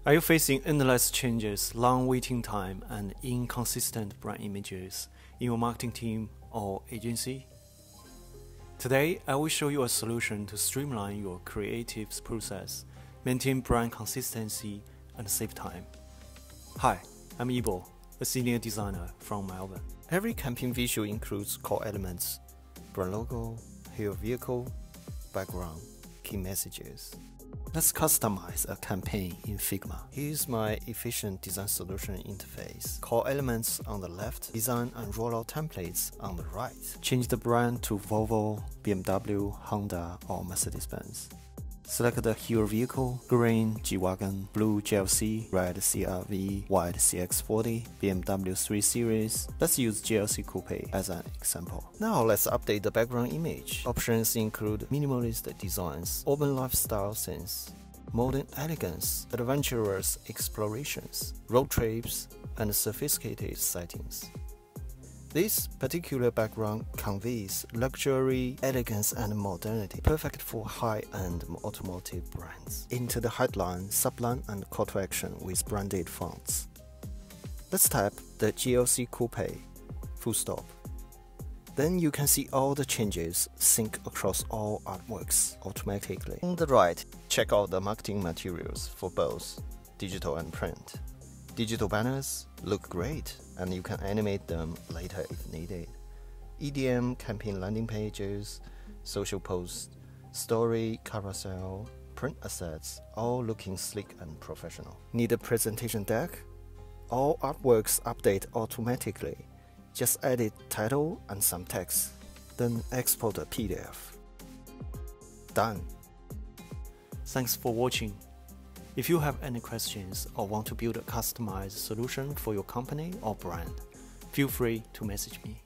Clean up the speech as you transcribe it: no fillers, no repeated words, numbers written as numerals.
Are you facing endless changes, long waiting time, and inconsistent brand images in your marketing team or agency? Today, I will show you a solution to streamline your creative process, maintain brand consistency, and save time. Hi, I'm Ibo, a senior designer from Melbourne. Every campaign visual includes core elements: brand logo, hero vehicle, background, key messages. Let's customize a campaign in Figma. Here's my efficient design solution interface. Core elements on the left, design and rollout templates on the right. Change the brand to Volvo, BMW, Honda, or Mercedes-Benz. Select the hero vehicle: green G-Wagon, blue GLC, red CR-V, white CX-40, BMW 3 Series. Let's use GLC Coupe as an example. Now let's update the background image. Options include minimalist designs, urban lifestyle sense, modern elegance, adventurous explorations, road trips, and sophisticated settings. This particular background conveys luxury, elegance, and modernity, perfect for high-end automotive brands. Into the headline, subline, and call to action with branded fonts. Let's type the GLC Coupe, full stop. Then you can see all the changes sync across all artworks automatically. On the right, check out the marketing materials for both digital and print. Digital banners look great, and you can animate them later if needed. EDM, campaign landing pages, social posts, story, carousel, print assets, all looking sleek and professional. Need a presentation deck? All artworks update automatically. Just edit title and some text, then export a PDF. Done. Thanks for watching. If you have any questions or want to build a customized solution for your company or brand, feel free to message me.